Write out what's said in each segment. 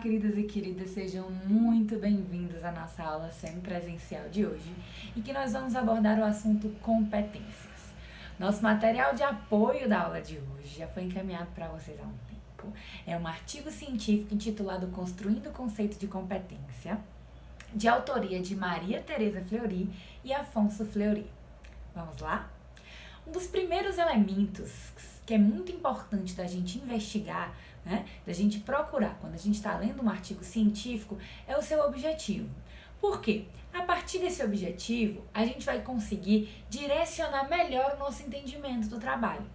queridas e queridas, sejam muito bem-vindos à nossa aula semipresencial de hoje, em que nós vamos abordar o assunto competências. Nosso material de apoio da aula de hoje já foi encaminhado para vocês há um tempo. É um artigo científico intitulado Construindo o Conceito de Competência, de autoria de Maria Tereza Fleury e Afonso Fleury. Vamos lá? Um dos primeiros elementos que é muito importante da gente investigar, da gente procurar quando a gente está lendo um artigo científico, é o seu objetivo. Por quê? A partir desse objetivo, a gente vai conseguir direcionar melhor o nosso entendimento do trabalho.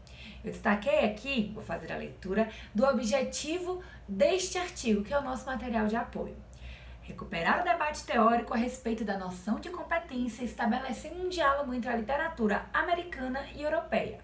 Eu destaquei aqui, vou fazer a leitura, do objetivo deste artigo, que é o nosso material de apoio. Recuperar o debate teórico a respeito da noção de competência, estabelecendo um diálogo entre a literatura americana e europeia.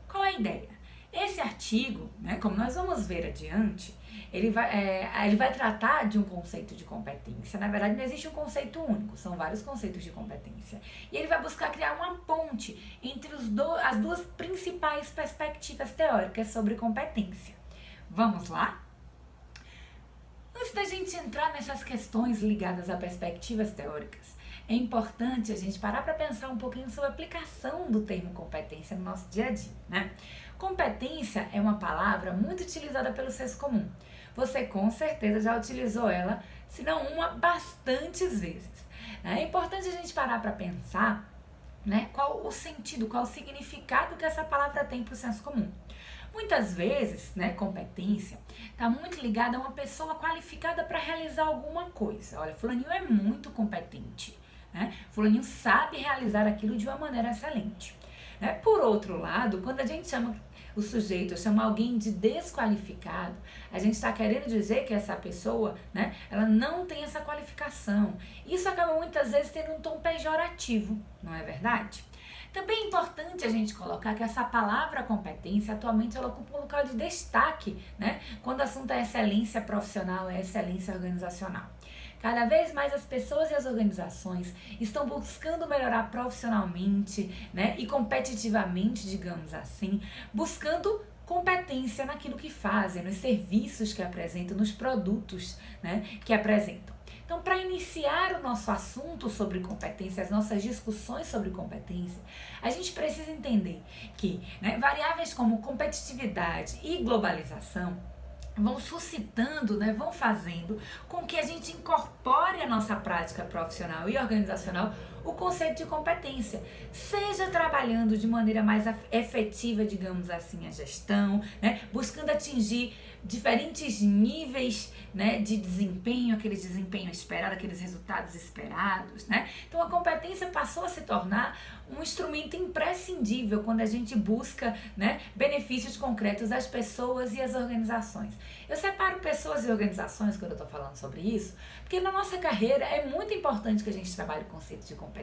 Qual é a ideia? Esse artigo, como nós vamos ver adiante, ele vai tratar de um conceito de competência. Na verdade, não existe um conceito único, são vários conceitos de competência. E ele vai buscar criar uma ponte entre as duas principais perspectivas teóricas sobre competência. Vamos lá? Antes da gente entrar nessas questões ligadas a perspectivas teóricas, é importante a gente parar para pensar um pouquinho sobre a aplicação do termo competência no nosso dia a dia, Competência é uma palavra muito utilizada pelo senso comum. Você com certeza já utilizou ela, se não uma, bastantes vezes. É importante a gente parar para pensar, qual o sentido, qual o significado que essa palavra tem para o senso comum. Muitas vezes, competência está muito ligada a uma pessoa qualificada para realizar alguma coisa. Olha, fulaninho é muito competente, Fulaninho sabe realizar aquilo de uma maneira excelente. Por outro lado, quando a gente chama o sujeito, chama alguém de desqualificado, a gente está querendo dizer que essa pessoa, ela não tem essa qualificação. Isso acaba muitas vezes tendo um tom pejorativo, não é verdade? Também é importante a gente colocar que essa palavra competência, atualmente, ela ocupa um local de destaque, quando o assunto é excelência profissional, é excelência organizacional. Cada vez mais as pessoas e as organizações estão buscando melhorar profissionalmente, e competitivamente, digamos assim, buscando competência naquilo que fazem, nos serviços que apresentam, nos produtos, que apresentam. Então, para iniciar o nosso assunto sobre competência, as nossas discussões sobre competência, a gente precisa entender que variáveis como competitividade e globalização vão suscitando, vão fazendo com que a gente incorpore a nossa prática profissional e organizacional o conceito de competência, seja trabalhando de maneira mais efetiva, digamos assim, a gestão, buscando atingir diferentes níveis, de desempenho, aquele desempenho esperado, aqueles resultados esperados, Então a competência passou a se tornar um instrumento imprescindível quando a gente busca, benefícios concretos às pessoas e às organizações. Eu separo pessoas e organizações quando eu estou falando sobre isso, porque na nossa carreira é muito importante que a gente trabalhe o conceito de competência.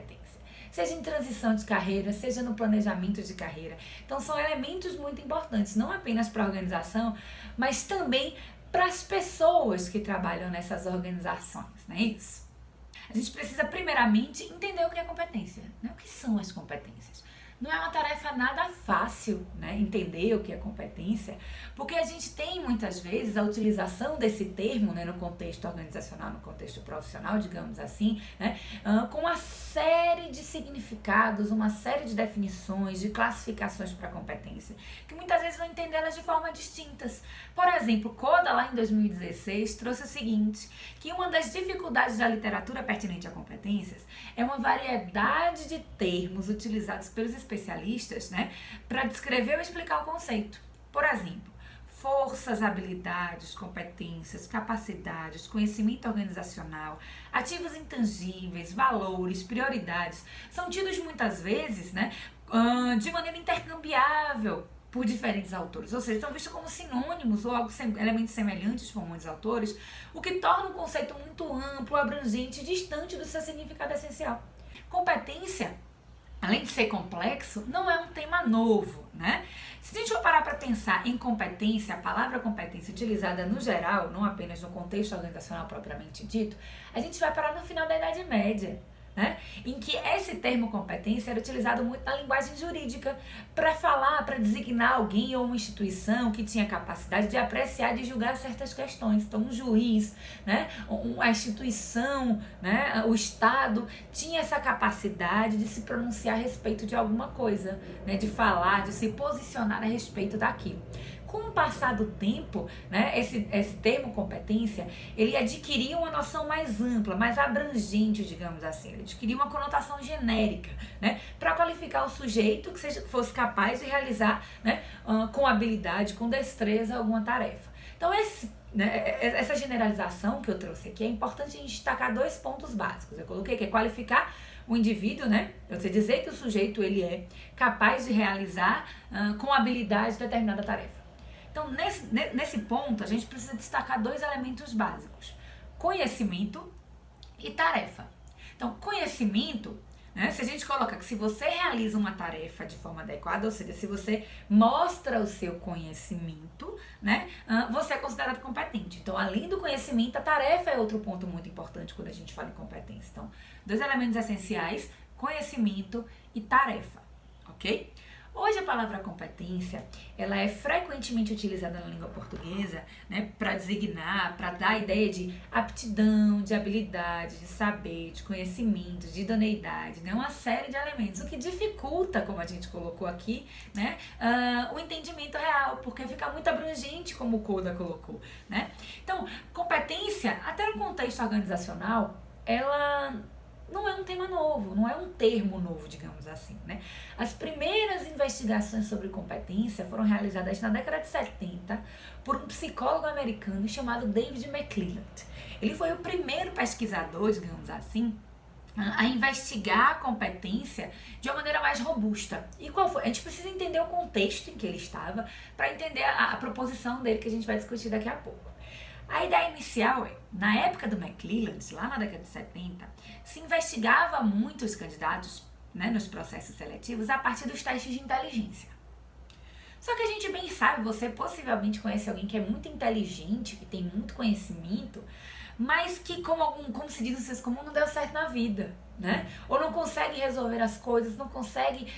Seja em transição de carreira, seja no planejamento de carreira. Então são elementos muito importantes, não apenas para a organização, mas também para as pessoas que trabalham nessas organizações, não é isso? A gente precisa primeiramente entender o que é competência, O que são as competências? Não é uma tarefa nada fácil, entender o que é competência, porque a gente tem muitas vezes a utilização desse termo, no contexto organizacional, no contexto profissional, digamos assim, com uma série de significados, uma série de definições, de classificações para competência, que muitas vezes vão entendê-las de forma distintas. Por exemplo, Coda, lá em 2016, trouxe o seguinte, que uma das dificuldades da literatura pertinente a competências é uma variedade de termos utilizados pelos especialistas, para descrever ou explicar o conceito. Por exemplo, forças, habilidades, competências, capacidades, conhecimento organizacional, ativos intangíveis, valores, prioridades, são tidos muitas vezes, de maneira intercambiável por diferentes autores, ou seja, estão vistos como sinônimos ou elementos semelhantes por muitos autores, o que torna o conceito muito amplo, abrangente e distante do seu significado essencial. Competência, além de ser complexo, não é um tema novo, Se a gente for parar para pensar em competência, a palavra competência utilizada no geral, não apenas no contexto organizacional propriamente dito, a gente vai parar no final da Idade Média. né? Em que esse termo competência era utilizado muito na linguagem jurídica para falar, para designar alguém ou uma instituição que tinha capacidade de apreciar, de julgar certas questões. Então, um juiz, né? A instituição, né? O Estado tinha essa capacidade de se pronunciar a respeito de alguma coisa, né? De falar, de se posicionar a respeito daquilo. Com o passar do tempo, né, esse termo competência, ele adquiria uma noção mais ampla, mais abrangente, digamos assim. Ele adquiria uma conotação genérica, né, para qualificar o sujeito que fosse capaz de realizar, né, com habilidade, com destreza, alguma tarefa. Então, essa generalização que eu trouxe aqui, é importante a gente destacar dois pontos básicos. Eu coloquei que é qualificar o indivíduo, né? Você dizer que o sujeito ele é capaz de realizar com habilidade determinada tarefa. Então, nesse ponto, a gente precisa destacar dois elementos básicos: conhecimento e tarefa. Então, conhecimento, né, se a gente coloca que se você realiza uma tarefa de forma adequada, ou seja, se você mostra o seu conhecimento, né, você é considerado competente. Então, além do conhecimento, a tarefa é outro ponto muito importante quando a gente fala em competência. Então, dois elementos essenciais: conhecimento e tarefa, ok? Hoje a palavra competência, ela é frequentemente utilizada na língua portuguesa, né, para designar, para dar a ideia de aptidão, de habilidade, de saber, de conhecimento, de idoneidade, né, uma série de elementos, o que dificulta, como a gente colocou aqui, né, o entendimento real, porque fica muito abrangente, como o Coda colocou, né. Então, competência, até no contexto organizacional, ela não é um tema novo, não é um termo novo, digamos assim, né? As primeiras investigações sobre competência foram realizadas na década de 70 por um psicólogo americano chamado David McClelland. Ele foi o primeiro pesquisador, digamos assim, a investigar a competência de uma maneira mais robusta. E qual foi? A gente precisa entender o contexto em que ele estava para entender a proposição dele, que a gente vai discutir daqui a pouco. A ideia inicial é, na época do McClelland, lá na década de 70, se investigava muito os candidatos, né, nos processos seletivos a partir dos testes de inteligência. Só que a gente bem sabe, você possivelmente conhece alguém que é muito inteligente, que tem muito conhecimento, mas que, como se diz no senso comum, não deu certo na vida, né? Ou não consegue resolver as coisas, não consegue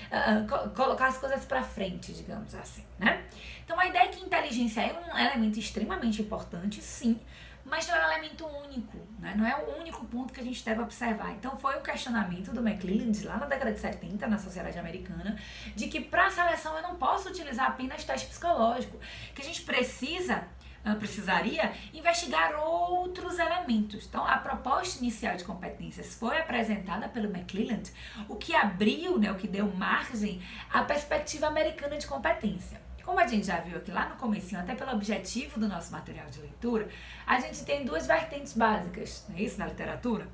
colocar as coisas para frente, digamos assim, né? Então a ideia é que inteligência é um elemento extremamente importante, sim, mas não é um elemento único, né? Não é o único ponto que a gente deve observar. Então foi um questionamento do McClelland lá na década de 70, na sociedade americana, de que para a seleção eu não posso utilizar apenas teste psicológico, que a gente precisaria investigar outros elementos. Então, a proposta inicial de competências foi apresentada pelo McClelland, o que abriu, né, o que deu margem à perspectiva americana de competência. Como a gente já viu aqui lá no comecinho, até pelo objetivo do nosso material de leitura, a gente tem duas vertentes básicas, não é isso, na literatura?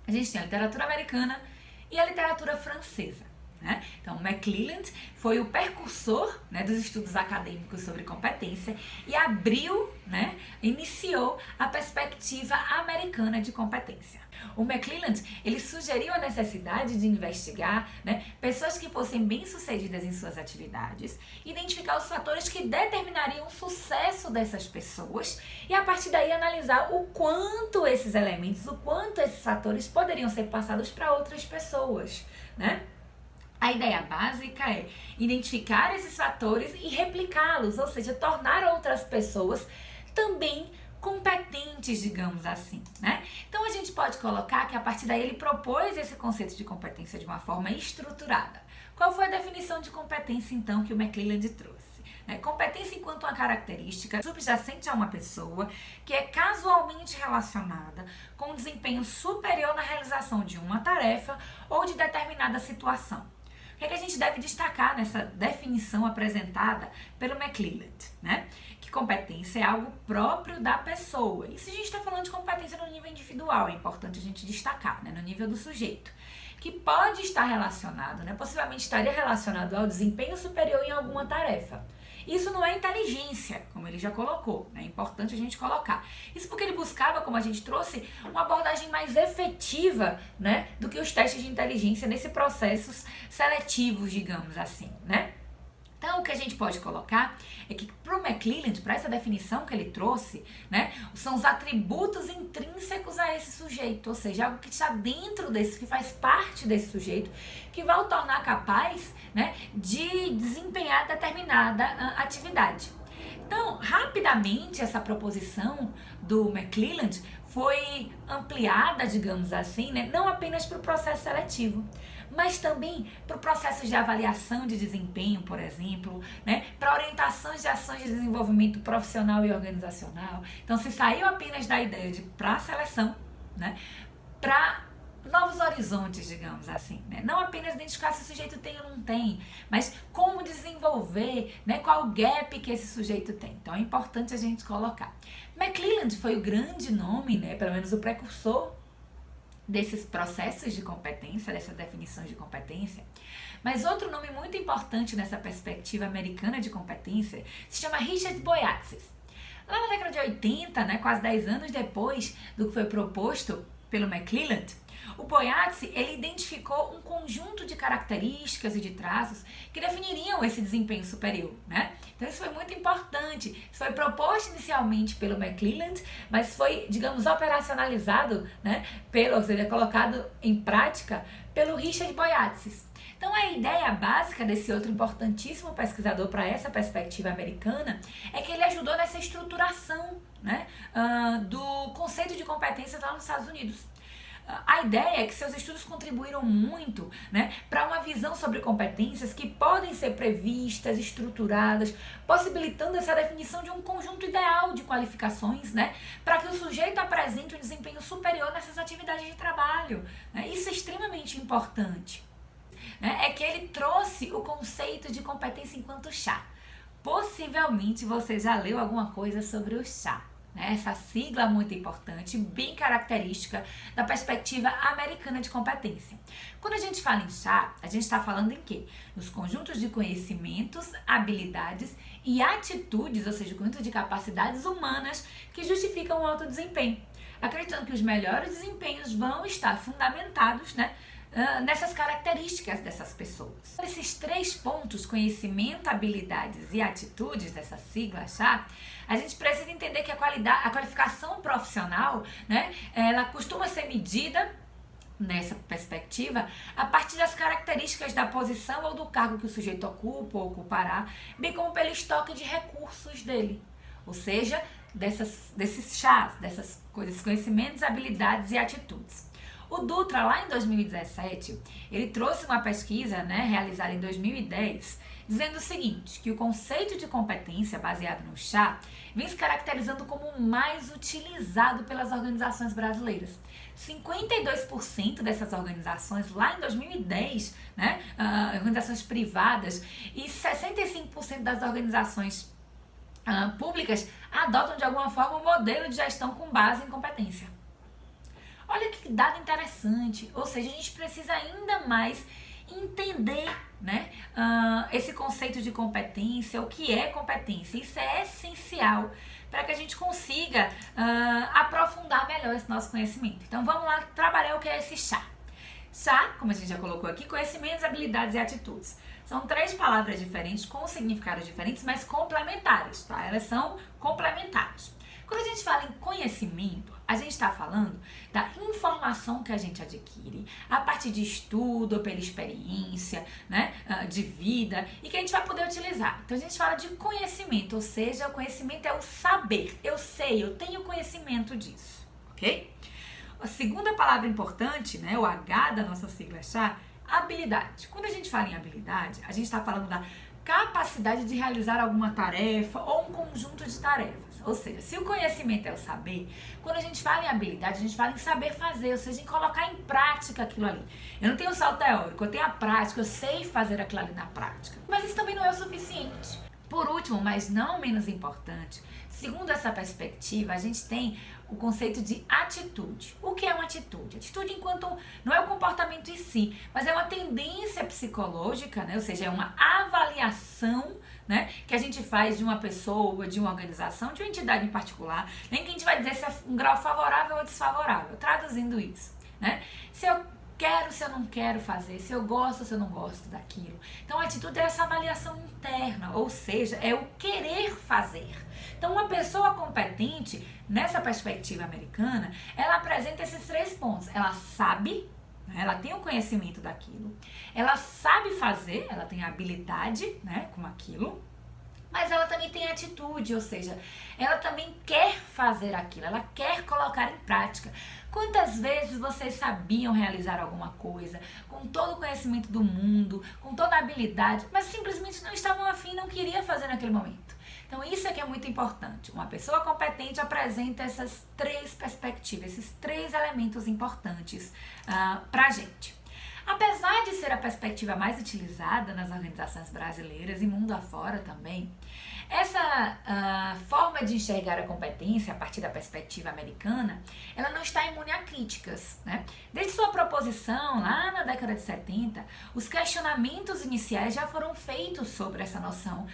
A gente tem a literatura americana e a literatura francesa. Né? Então, McClelland foi o precursor, né, dos estudos acadêmicos sobre competência e abriu, né, iniciou a perspectiva americana de competência. O McClelland, ele sugeriu a necessidade de investigar, né, pessoas que fossem bem-sucedidas em suas atividades, identificar os fatores que determinariam o sucesso dessas pessoas e, a partir daí, analisar o quanto esses elementos, o quanto esses fatores poderiam ser passados para outras pessoas, né? A ideia básica é identificar esses fatores e replicá-los, ou seja, tornar outras pessoas também competentes, digamos assim, né? Então a gente pode colocar que a partir daí ele propôs esse conceito de competência de uma forma estruturada. Qual foi a definição de competência, então, que o McClelland trouxe? Competência enquanto uma característica subjacente a uma pessoa que é casualmente relacionada com um desempenho superior na realização de uma tarefa ou de determinada situação. O que é que a gente deve destacar nessa definição apresentada pelo McClelland, né? Que competência é algo próprio da pessoa. E se a gente está falando de competência no nível individual, é importante a gente destacar, né? No nível do sujeito, que pode estar relacionado, né? Possivelmente estaria relacionado ao desempenho superior em alguma tarefa. Isso não é inteligência, como ele já colocou, né? É importante a gente colocar. Isso porque ele buscava, como a gente trouxe, uma abordagem mais efetiva, né, do que os testes de inteligência nesses processos seletivos, digamos assim, né? Então, o que a gente pode colocar é que para o McClelland, para essa definição que ele trouxe, né, são os atributos intrínsecos a esse sujeito, ou seja, algo que está dentro desse, que faz parte desse sujeito, que vai o tornar capaz, né, de desempenhar determinada atividade. Então, rapidamente, essa proposição do McClelland foi ampliada, digamos assim, né, não apenas para o processo seletivo, mas também para o processo de avaliação de desempenho, por exemplo, né, para orientações de ações de desenvolvimento profissional e organizacional. Então, se saiu apenas da ideia de para a seleção, né, para novos horizontes, digamos assim, né? Não apenas identificar se o sujeito tem ou não tem, mas como desenvolver, né? Qual o gap que esse sujeito tem. Então é importante a gente colocar. McClelland foi o grande nome, né? Pelo menos o precursor desses processos de competência, dessas definições de competência. Mas outro nome muito importante nessa perspectiva americana de competência se chama Richard Boyatzis. Lá na década de 80, né? Quase 10 anos depois do que foi proposto pelo McClelland, o Boyatzis, ele identificou um conjunto de características e de traços que definiriam esse desempenho superior, né? Então isso foi muito importante. Isso foi proposto inicialmente pelo McClelland, mas foi, digamos, operacionalizado, né? Ou seja, colocado em prática pelo Richard Boyatzis. Então a ideia básica desse outro importantíssimo pesquisador para essa perspectiva americana é que ele ajudou nessa estruturação, né, do conceito de competência lá nos Estados Unidos. A ideia é que seus estudos contribuíram muito, né, para uma visão sobre competências que podem ser previstas, estruturadas, possibilitando essa definição de um conjunto ideal de qualificações, né, para que o sujeito apresente um desempenho superior nessas atividades de trabalho, né? Isso é extremamente importante, né? É que ele trouxe o conceito de competência enquanto chá. Possivelmente você já leu alguma coisa sobre o chá. Essa sigla muito importante, bem característica da perspectiva americana de competência. Quando a gente fala em chá, a gente está falando em quê? Nos conjuntos de conhecimentos, habilidades e atitudes, ou seja, conjunto de capacidades humanas que justificam o alto desempenho. Acreditando que os melhores desempenhos vão estar fundamentados, né, nessas características dessas pessoas. Esses 3 pontos, conhecimento, habilidades e atitudes dessa sigla chá, a gente precisa entender que a qualificação profissional, né, ela costuma ser medida nessa perspectiva a partir das características da posição ou do cargo que o sujeito ocupa ou ocupará, bem como pelo estoque de recursos dele, ou seja, desses chás, dessas coisas, conhecimentos, habilidades e atitudes. O Dutra, lá em 2017, ele trouxe uma pesquisa, né, realizada em 2010, dizendo o seguinte, que o conceito de competência baseado no chá vem se caracterizando como o mais utilizado pelas organizações brasileiras. 52% dessas organizações, lá em 2010, né, organizações privadas, e 65% das organizações públicas adotam de alguma forma um modelo de gestão com base em competência. Olha que dado interessante, ou seja, a gente precisa ainda mais entender, né, esse conceito de competência, o que é competência. Isso é essencial para que a gente consiga aprofundar melhor esse nosso conhecimento. Então vamos lá trabalhar o que é esse chá. Chá, como a gente já colocou aqui, conhecimentos, habilidades e atitudes. São 3 palavras diferentes, com significados diferentes, mas complementares, tá? Elas são complementares. Quando a gente fala em conhecimento, a gente está falando da informação que a gente adquire a partir de estudo ou pela experiência, né, de vida e que a gente vai poder utilizar. Então a gente fala de conhecimento, ou seja, o conhecimento é o saber. Eu sei, eu tenho conhecimento disso, ok? A segunda palavra importante, né, o H da nossa sigla chá, habilidade. Quando a gente fala em habilidade, a gente está falando da capacidade de realizar alguma tarefa ou um conjunto de tarefas. Ou seja, se o conhecimento é o saber, quando a gente fala em habilidade, a gente fala em saber fazer, ou seja, em colocar em prática aquilo ali. Eu não tenho só o teórico, eu tenho a prática, eu sei fazer aquilo ali na prática. Mas isso também não é o suficiente. Por último, mas não menos importante, segundo essa perspectiva, a gente tem o conceito de atitude. O que é uma atitude? Atitude enquanto não é o comportamento em si, mas é uma tendência psicológica, né? Ou seja, é uma avaliação, né, que a gente faz de uma pessoa, de uma organização, de uma entidade em particular, nem que a gente vai dizer se é um grau favorável ou desfavorável, traduzindo isso, né? Se eu quero, se eu não quero fazer, se eu gosto, se eu não gosto daquilo. Então a atitude é essa avaliação interna, ou seja, é o querer fazer. Então uma pessoa competente, nessa perspectiva americana, ela apresenta esses 3 pontos. Ela sabe, né, ela tem o conhecimento daquilo, ela sabe fazer, ela tem a habilidade, né, com aquilo, mas ela também tem atitude, ou seja, ela também quer fazer aquilo, ela quer colocar em prática. Quantas vezes vocês sabiam realizar alguma coisa, com todo o conhecimento do mundo, com toda a habilidade, mas simplesmente não estavam afim, não queriam fazer naquele momento? Então isso é que é muito importante. Uma pessoa competente apresenta essas 3 perspectivas, esses 3 elementos importantes pra gente. Apesar de ser a perspectiva mais utilizada nas organizações brasileiras e mundo afora também, essa forma de enxergar a competência a partir da perspectiva americana, ela não está imune a críticas, né? Desde sua proposição, lá na década de 70, os questionamentos iniciais já foram feitos sobre essa noção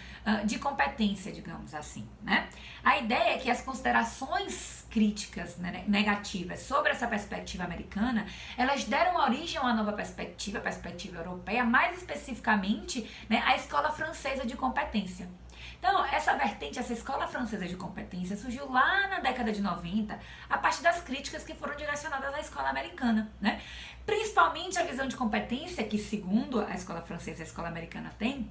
de competência, digamos assim, né? A ideia é que as considerações críticas, né, negativas sobre essa perspectiva americana, elas deram origem a uma nova perspectiva, a perspectiva europeia, mais especificamente, né, a escola francesa de competência. Então, essa vertente, essa escola francesa de competência surgiu lá na década de 90, a partir das críticas que foram direcionadas à escola americana, né? Principalmente a visão de competência que, segundo a escola francesa e a escola americana tem,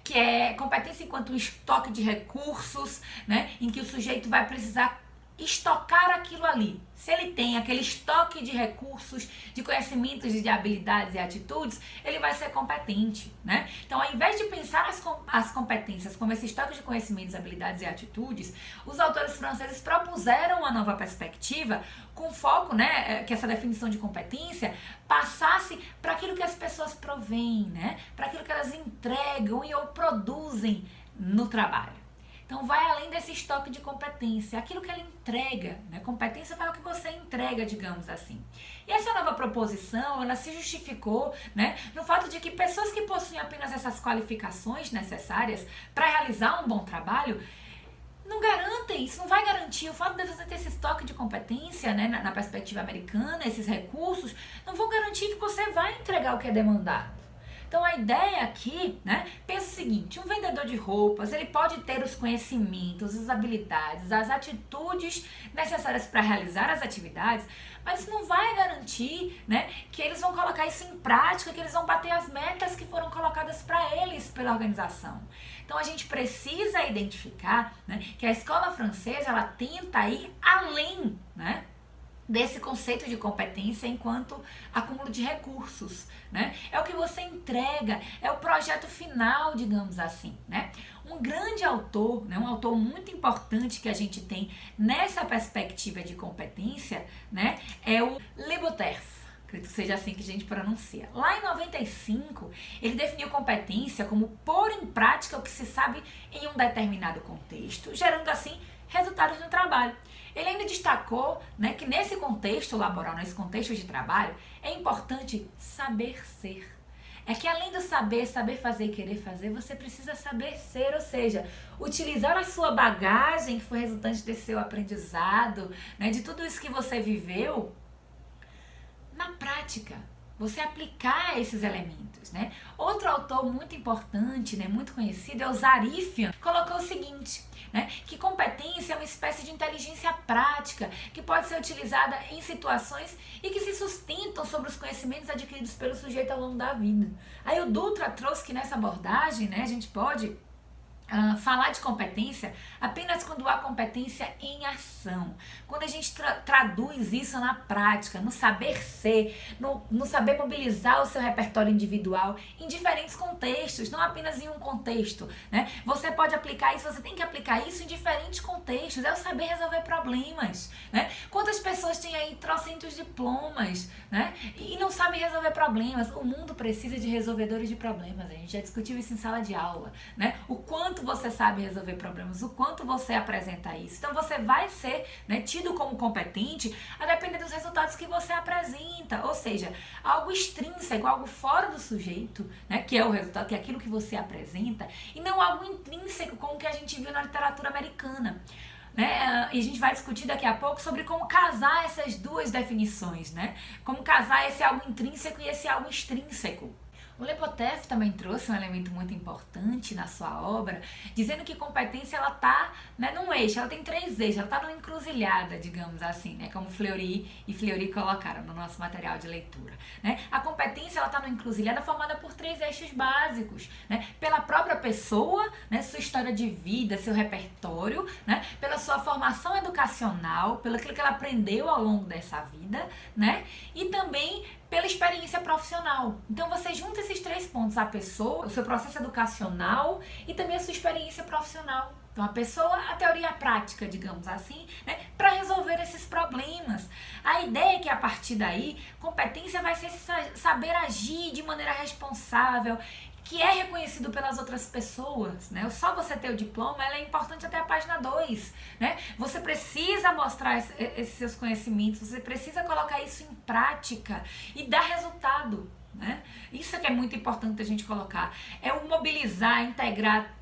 que é competência enquanto estoque de recursos, né, em que o sujeito vai precisar estocar aquilo ali. Se ele tem aquele estoque de recursos, de conhecimentos, de habilidades e atitudes, ele vai ser competente, né? Então, ao invés de pensar as competências como esse estoque de conhecimentos, habilidades e atitudes, os autores franceses propuseram uma nova perspectiva com foco, né, que essa definição de competência passasse para aquilo que as pessoas provêm, né? Para aquilo que elas entregam ou produzem no trabalho. Então vai além desse estoque de competência, aquilo que ela entrega, né? Competência é o que você entrega, digamos assim. E essa nova proposição, ela se justificou, né, no fato de que pessoas que possuem apenas essas qualificações necessárias para realizar um bom trabalho, não garantem, isso não vai garantir. O fato de você ter esse estoque de competência, né, na perspectiva americana, esses recursos, não vão garantir que você vai entregar o que é demandado. Então a ideia aqui, né, pensa o seguinte: um vendedor de roupas, ele pode ter os conhecimentos, as habilidades, as atitudes necessárias para realizar as atividades, mas isso não vai garantir, né, que eles vão colocar isso em prática, que eles vão bater as metas que foram colocadas para eles pela organização. Então a gente precisa identificar, né, que a escola francesa, ela tenta ir além, né, desse conceito de competência enquanto acúmulo de recursos, né? É o que você entrega, é o projeto final, digamos assim, né? Um grande autor, né, um autor muito importante que a gente tem nessa perspectiva de competência, né, é o Le Boteff. Acredito que seja assim que a gente pronuncia. Lá em 95, ele definiu competência como pôr em prática o que se sabe em um determinado contexto, gerando assim resultados no trabalho. Ele ainda destacou, né, que nesse contexto laboral, nesse contexto de trabalho, é importante saber ser. É que além do saber fazer e querer fazer, você precisa saber ser, ou seja, utilizar a sua bagagem que foi resultante desse seu aprendizado, né, de tudo isso que você viveu, na prática. Você aplicar esses elementos, né? Outro autor muito importante, né, muito conhecido, é o Zarifian, colocou o seguinte, né, que competência é uma espécie de inteligência prática que pode ser utilizada em situações e que se sustentam sobre os conhecimentos adquiridos pelo sujeito ao longo da vida. Aí o Dutra trouxe que nessa abordagem, né, a gente pode falar de competência apenas quando há competência em ação, quando a gente traduz isso na prática, no saber ser, no saber mobilizar o seu repertório individual em diferentes contextos, não apenas em um contexto, né? Você pode aplicar isso, você tem que aplicar isso em diferentes contextos, é o saber resolver problemas, né? Quantas pessoas têm aí trocentos diplomas, né, e não sabem resolver problemas? O mundo precisa de resolvedores de problemas, a gente já discutiu isso em sala de aula, né? O quanto você sabe resolver problemas, o quanto você apresenta isso. Então você vai ser, né, tido como competente a depender dos resultados que você apresenta, ou seja, algo extrínseco, algo fora do sujeito, né, que é o resultado, que é aquilo que você apresenta, e não algo intrínseco como o que a gente viu na literatura americana. né? E a gente vai discutir daqui a pouco sobre como casar essas duas definições, né? Como casar esse algo intrínseco e esse algo extrínseco. O Lepotef também trouxe um elemento muito importante na sua obra, dizendo que competência ela tá, né, num eixo, ela tem 3 eixos, ela está numa encruzilhada, digamos assim, né, como Fleury e Fleury colocaram no nosso material de leitura. Né? A competência ela está numa encruzilhada formada por 3 eixos básicos, né, pela própria pessoa, né, sua história de vida, seu repertório, né, pela sua formação educacional, pelo que ela aprendeu ao longo dessa vida, né, e também pela experiência profissional. Então você junta esses 3 pontos, a pessoa, o seu processo educacional e também a sua experiência profissional. Então a pessoa, a teoria e a prática, digamos assim, né, para resolver esses problemas. A ideia é que a partir daí, competência vai ser saber agir de maneira responsável, que é reconhecido pelas outras pessoas, né? Só você ter o diploma, ela é importante até a página 2, né? Você precisa mostrar esses seus conhecimentos, você precisa colocar isso em prática e dar resultado, né? Isso é que é muito importante a gente colocar, é o mobilizar, integrar,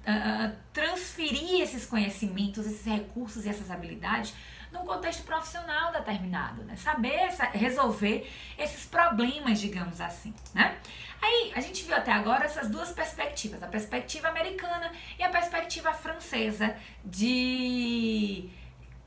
transferir esses conhecimentos, esses recursos e essas habilidades num contexto profissional determinado, né? Saber resolver esses problemas, digamos assim, né? Aí, a gente viu até agora essas 2 perspectivas, a perspectiva americana e a perspectiva francesa de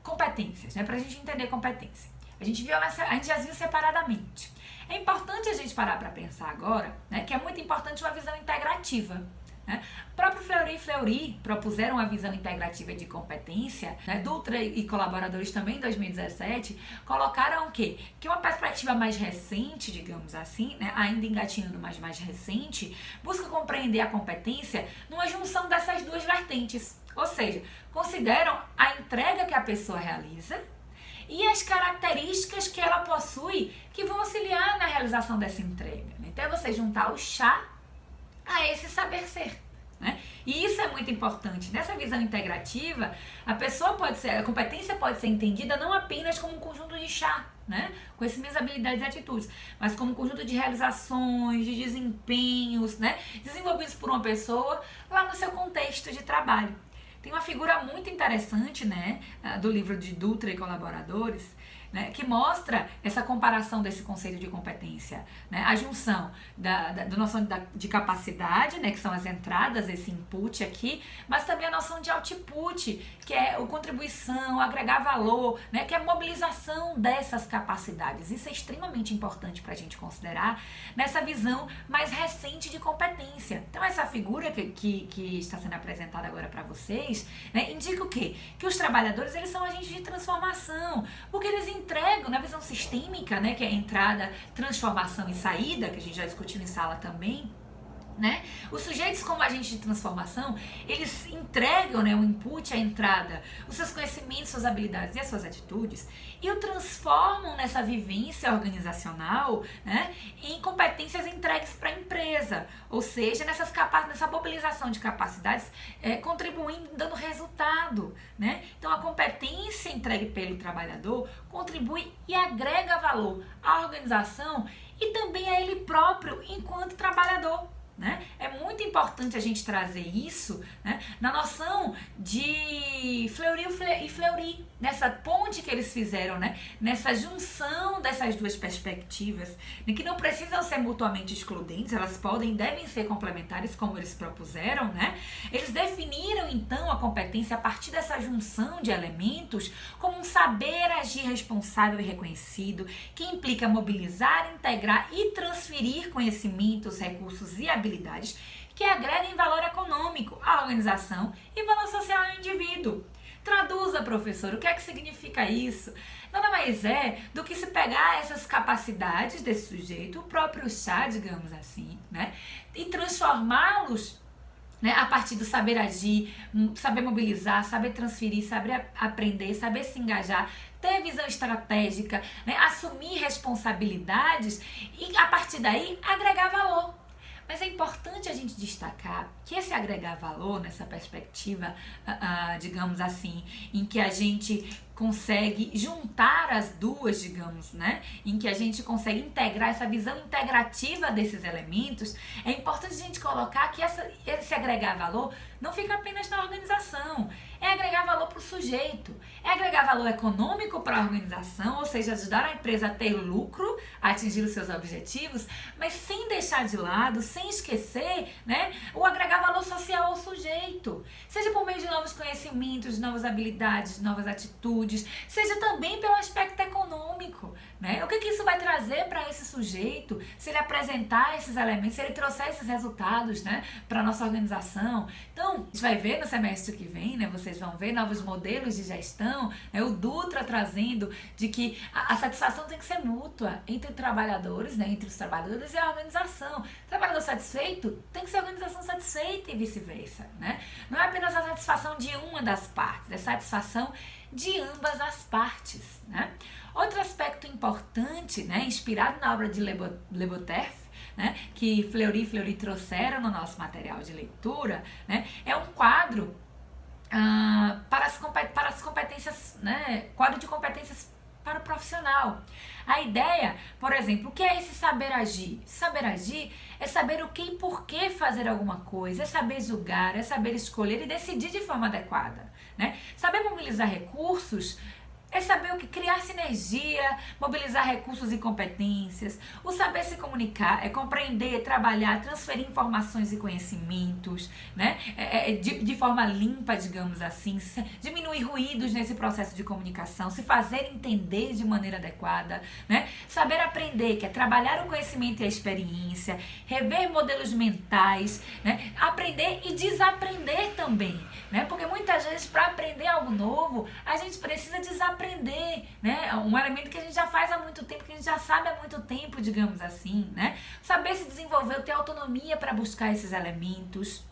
competências, né? Pra gente entender competência. A gente já viu separadamente. É importante a gente parar para pensar agora, né, que é muito importante uma visão integrativa. Né? O próprio Fleury e Fleury propuseram uma visão integrativa de competência, né? Dutra e colaboradores também em 2017 colocaram o quê? Que uma perspectiva mais recente, digamos assim, né? Ainda engatinhando, mas mais recente, busca compreender a competência numa junção dessas 2 vertentes. Ou seja, consideram a entrega que a pessoa realiza e as características que ela possui que vão auxiliar na realização dessa entrega. Então é você juntar o chá a esse saber ser, né? E isso é muito importante. Nessa visão integrativa, a competência pode ser entendida não apenas como um conjunto de chá, né? Conhecimentos, habilidades e atitudes, mas como um conjunto de realizações, de desempenhos, né? Desenvolvidos por uma pessoa lá no seu contexto de trabalho. Tem uma figura muito interessante, né, do livro de Dutra e colaboradores, né, que mostra essa comparação desse conceito de competência, né, a junção da noção de capacidade, né, que são as entradas, esse input aqui, mas também a noção de output, que é a contribuição, agregar valor, né, que é a mobilização dessas capacidades. Isso é extremamente importante para a gente considerar nessa visão mais recente de competência. Então essa figura que está sendo apresentada agora para vocês, né, indica o quê? Que os trabalhadores eles são agentes de transformação, porque eles entregam na visão sistêmica, né, que é entrada, transformação e saída, que a gente já discutiu em sala também, né? Os sujeitos como agentes de transformação, eles entregam, né, o input, a entrada, os seus conhecimentos, suas habilidades e as suas atitudes e o transformam nessa vivência organizacional, né, em competências entregues para a empresa, ou seja, nessa mobilização de capacidades, contribuindo, dando resultado, né? Então a competência entregue pelo trabalhador contribui e agrega valor à organização e também a ele próprio enquanto trabalhador. Né? É muito importante a gente trazer isso, né, na noção de Fleury e Fleury, nessa ponte que eles fizeram, né, nessa junção dessas 2 perspectivas, né, que não precisam ser mutuamente excludentes, elas podem e devem ser complementares, como eles propuseram. Né? Eles definiram então a competência a partir dessa junção de elementos como um saber agir responsável e reconhecido, que implica mobilizar, integrar e transferir conhecimentos, recursos e habilidades que agreguem valor econômico à organização e valor social ao indivíduo. Traduza, professor, o que é que significa isso? Nada mais é do que se pegar essas capacidades desse sujeito, o próprio chá, digamos assim, né, e transformá-los, né, a partir do saber agir, saber mobilizar, saber transferir, saber aprender, saber se engajar, ter visão estratégica, né, assumir responsabilidades e, a partir daí, agregar valor. Mas é importante a gente destacar que esse agregar valor, nessa perspectiva, digamos assim, em que a gente consegue juntar as 2, digamos, né? Em que a gente consegue integrar essa visão integrativa desses elementos, é importante a gente colocar que esse agregar valor não fica apenas na organização. É agregar valor para o sujeito, é agregar valor econômico para a organização, ou seja, ajudar a empresa a ter lucro, a atingir os seus objetivos, mas sem deixar de lado, sem esquecer, né, o agregar valor social ao sujeito. Seja por meio de novos conhecimentos, novas habilidades, novas atitudes, seja também pelo aspecto econômico, né? O que isso vai trazer para esse sujeito se ele apresentar esses elementos, se ele trouxer esses resultados, né, para a nossa organização. Então, a gente vai ver no semestre que vem, né, vocês vão ver novos modelos de gestão, né, o Dutra trazendo de que a satisfação tem que ser mútua entre trabalhadores, né, entre os trabalhadores e a organização. Trabalhador satisfeito tem que ser a organização satisfeita e vice-versa, né? Não é apenas a satisfação de uma das partes, é satisfação de ambas as partes, né? Outro aspecto importante, né, inspirado na obra de Le Boeuf, né, que Fleury e Fleury trouxeram no nosso material de leitura, né, é um quadro para as competências, né, quadro de competências para o profissional. A ideia, por exemplo, o que é esse saber agir? Saber agir é saber o que e por que fazer alguma coisa, é saber julgar, é saber escolher e decidir de forma adequada, né? Saber mobilizar recursos é saber o que criar sinergia, mobilizar recursos e competências. O saber se comunicar é compreender, trabalhar, transferir informações e conhecimentos, né? De forma limpa, digamos assim, diminuir ruídos nesse processo de comunicação, se fazer entender de maneira adequada, né? Saber aprender, que é trabalhar o conhecimento e a experiência, rever modelos mentais, né? Aprender e desaprender também, né? Porque muitas vezes para aprender algo novo, a gente precisa desaprender, né? Um elemento que a gente já faz há muito tempo, que a gente já sabe há muito tempo, digamos assim, né? Saber se desenvolver, ter autonomia para buscar esses elementos.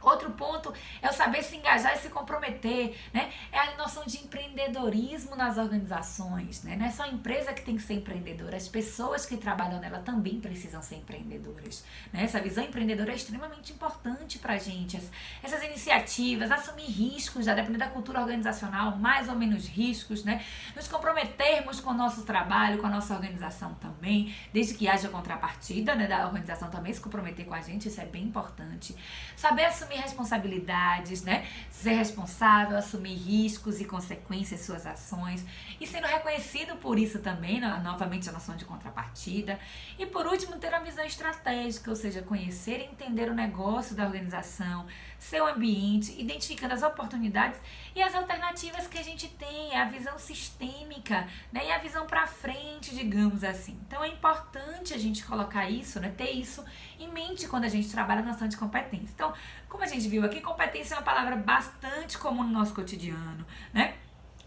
Outro ponto é o saber se engajar e se comprometer, né? É a noção de empreendedorismo nas organizações, né? Não é só a empresa que tem que ser empreendedora, as pessoas que trabalham nela também precisam ser empreendedoras, né? Essa visão empreendedora é extremamente importante pra gente. Essas iniciativas, assumir riscos, a depender da cultura organizacional, mais ou menos riscos, né? Nos comprometermos com o nosso trabalho, com a nossa organização também, desde que haja contrapartida, né, da organização também se comprometer com a gente, isso é bem importante. Saber assumir responsabilidades, né? Ser responsável, assumir riscos e consequências de suas ações e sendo reconhecido por isso também, novamente a noção de contrapartida. E por último, ter uma visão estratégica, ou seja, conhecer e entender o negócio da organização, seu ambiente, identificando as oportunidades e as alternativas que a gente tem, a visão sistêmica, né? E a visão para frente, digamos assim. Então é importante a gente colocar isso, né? Ter isso em mente quando a gente trabalha na noção de competência. Então, como a gente viu aqui, competência é uma palavra bastante comum no nosso cotidiano, né?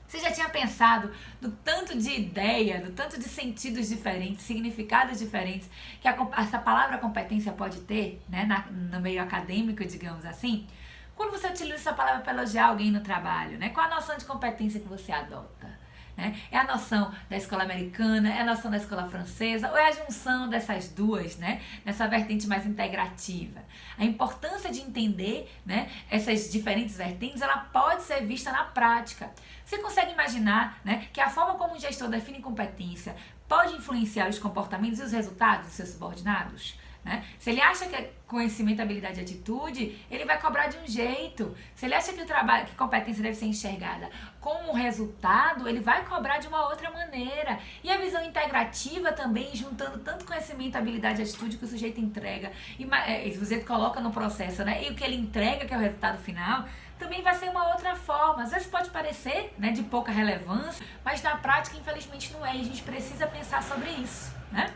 Você já tinha pensado no tanto de ideia, no tanto de sentidos diferentes, significados diferentes que essa palavra competência pode ter, né, no meio acadêmico, digamos assim? Quando você utiliza essa palavra para elogiar alguém no trabalho, né? Qual a noção de competência que você adota? Né? É a noção da escola americana, é a noção da escola francesa, ou é a junção dessas duas, né? Nessa vertente mais integrativa? A importância de entender, né, essas diferentes vertentes, ela pode ser vista na prática. Você consegue imaginar, né, que a forma como o gestor define competência pode influenciar os comportamentos e os resultados dos seus subordinados? Né? Se ele acha que é conhecimento, habilidade e atitude, ele vai cobrar de um jeito. Se ele acha que que competência deve ser enxergada como um resultado, ele vai cobrar de uma outra maneira. E a visão integrativa também, juntando tanto conhecimento, habilidade e atitude que o sujeito entrega, e o sujeito coloca no processo, né? E o que ele entrega, que é o resultado final, também vai ser uma outra forma. Às vezes pode parecer, né, de pouca relevância, mas na prática, infelizmente, não é. E a gente precisa pensar sobre isso, né?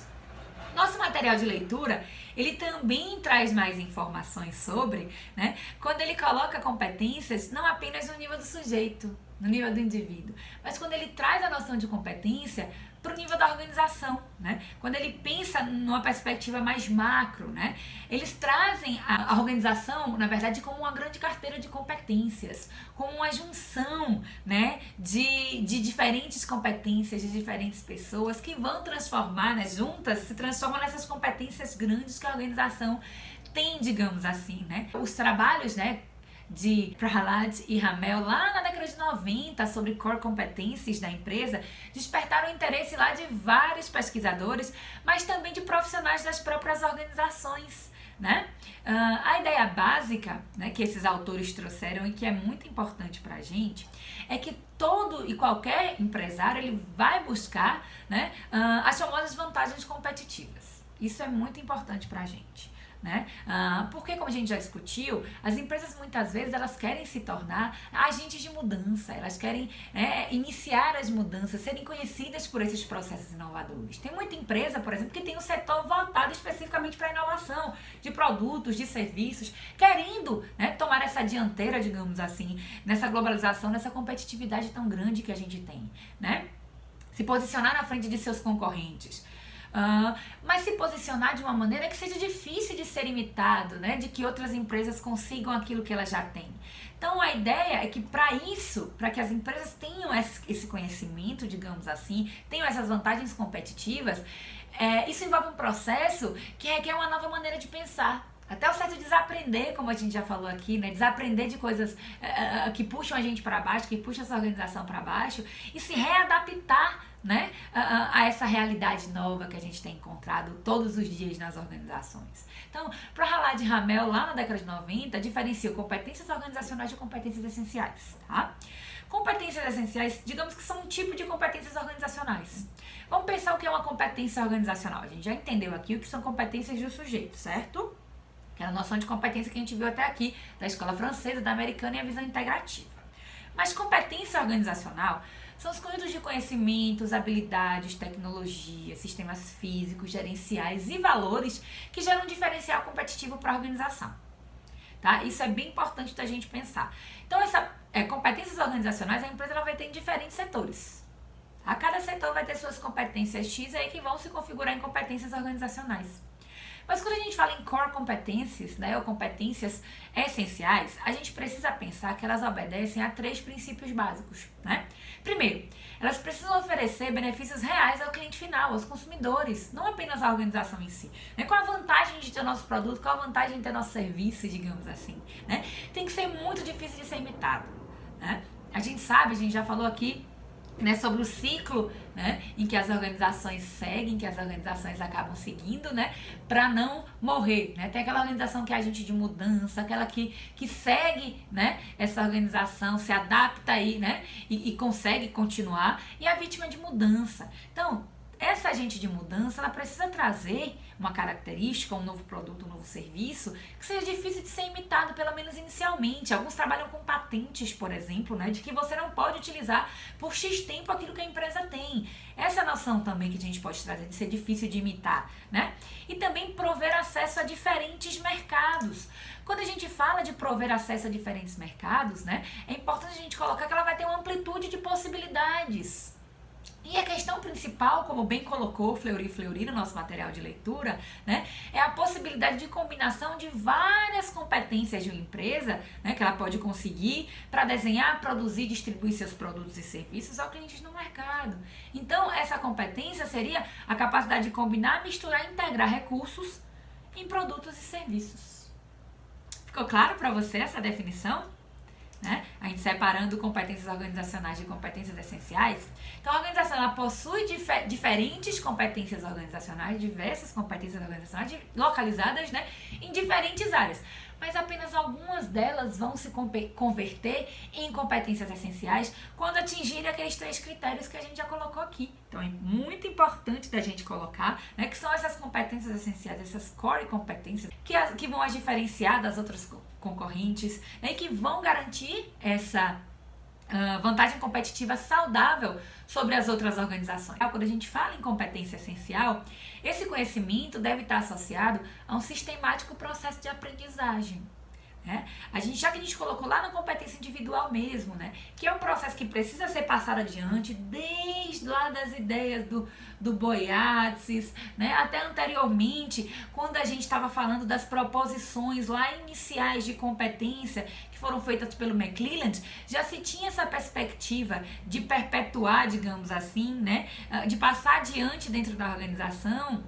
Nosso material de leitura, ele também traz mais informações sobre, né, quando ele coloca competências não apenas no nível do sujeito, no nível do indivíduo, mas quando ele traz a noção de competência para o nível da organização, né? Quando ele pensa numa perspectiva mais macro, né? Eles trazem a organização, na verdade, como uma grande carteira de competências, como uma junção, né, de diferentes competências, de diferentes pessoas que vão transformar, né, juntas, se transformam nessas competências grandes que a organização tem, digamos assim, né? Os trabalhos, né, de Prahalad e Hamel, lá na década de 90, sobre core competências da empresa, despertaram o interesse lá de vários pesquisadores, mas também de profissionais das próprias organizações, né? A ideia básica, né, que esses autores trouxeram e que é muito importante para a gente é que todo e qualquer empresário ele vai buscar, né, as famosas vantagens competitivas. Isso é muito importante para a gente. Né? Porque, como a gente já discutiu, as empresas muitas vezes elas querem se tornar agentes de mudança, elas querem, né, iniciar as mudanças, serem conhecidas por esses processos inovadores. Tem muita empresa, por exemplo, que tem um setor voltado especificamente para a inovação de produtos, de serviços, querendo, né, tomar essa dianteira, digamos assim, nessa globalização, nessa competitividade tão grande que a gente tem, né? Se posicionar na frente de seus concorrentes. Mas se posicionar de uma maneira que seja difícil de ser imitado, né? De que outras empresas consigam aquilo que elas já têm. Então a ideia é que para isso, para que as empresas tenham esse conhecimento, digamos assim, tenham essas vantagens competitivas, isso envolve um processo que requer uma nova maneira de pensar. Até o certo desaprender, como a gente já falou aqui, né? Desaprender de coisas que puxam a gente para baixo, que puxam essa organização para baixo e se readaptar, né, a essa realidade nova que a gente tem encontrado todos os dias nas organizações. Então, Prahalad Ramel, lá na década de 90, diferencia competências organizacionais de competências essenciais, tá? Competências essenciais, digamos que são um tipo de competências organizacionais. Vamos pensar o que é uma competência organizacional. A gente já entendeu aqui o que são competências do sujeito, certo? Que é a noção de competência que a gente viu até aqui, da escola francesa, da americana e a visão integrativa. Mas competência organizacional são os conjuntos de conhecimentos, habilidades, tecnologias, sistemas físicos, gerenciais e valores que geram um diferencial competitivo para a organização. Tá? Isso é bem importante da gente pensar. Então, competências organizacionais, a empresa ela vai ter em diferentes setores. Tá? Cada setor vai ter suas competências X aí que vão se configurar em competências organizacionais. Mas quando a gente fala em core competências, né, ou competências essenciais, a gente precisa pensar que elas obedecem a 3 princípios básicos, né? Primeiro, elas precisam oferecer benefícios reais ao cliente final, aos consumidores, não apenas à organização em si. Né? Qual a vantagem de ter nosso produto, qual a vantagem de ter nosso serviço, digamos assim, né? Tem que ser muito difícil de ser imitado, né? A gente sabe, a gente já falou aqui, né, sobre o ciclo, né, em que as organizações seguem, que as organizações acabam seguindo, né, para não morrer, né? Tem aquela organização que é agente de mudança, aquela que segue, né, essa organização, se adapta aí, né, e consegue continuar, e a vítima de mudança. Então, essa agente de mudança, ela precisa trazer uma característica, um novo produto, um novo serviço, que seja difícil de ser imitado, pelo menos inicialmente. Alguns trabalham com patentes, por exemplo, né, de que você não pode utilizar por X tempo aquilo que a empresa tem. Essa é a noção também que a gente pode trazer, de ser difícil de imitar, né? E também prover acesso a diferentes mercados. Quando a gente fala de prover acesso a diferentes mercados, né, é importante a gente colocar que ela vai ter uma amplitude de possibilidades. E a questão principal, como bem colocou Fleury no nosso material de leitura, né, é a possibilidade de combinação de várias competências de uma empresa, né, que ela pode conseguir para desenhar, produzir, distribuir seus produtos e serviços aos clientes no mercado. Então, essa competência seria a capacidade de combinar, misturar e integrar recursos em produtos e serviços. Ficou claro para você essa definição? Né? A gente separando competências organizacionais de competências essenciais. Então, a organização ela possui diferentes competências organizacionais, diversas competências organizacionais localizadas, né, em diferentes áreas. Mas apenas algumas delas vão se converter em competências essenciais quando atingirem aqueles 3 critérios que a gente já colocou aqui. Então, é muito importante da gente colocar, né, que são essas competências essenciais, essas core competências, que vão as diferenciar das outras concorrentes, né, e que vão garantir essa vantagem competitiva saudável sobre as outras organizações. Quando a gente fala em competência essencial, esse conhecimento deve estar associado a um sistemático processo de aprendizagem. Né? Já que a gente colocou lá na competência individual mesmo, né? Que é um processo que precisa ser passado adiante desde lá das ideias do Boyatzis, né? Até anteriormente, quando a gente estava falando das proposições lá iniciais de competência que foram feitas pelo McClelland, já se tinha essa perspectiva de perpetuar, digamos assim, né? De passar adiante dentro da organização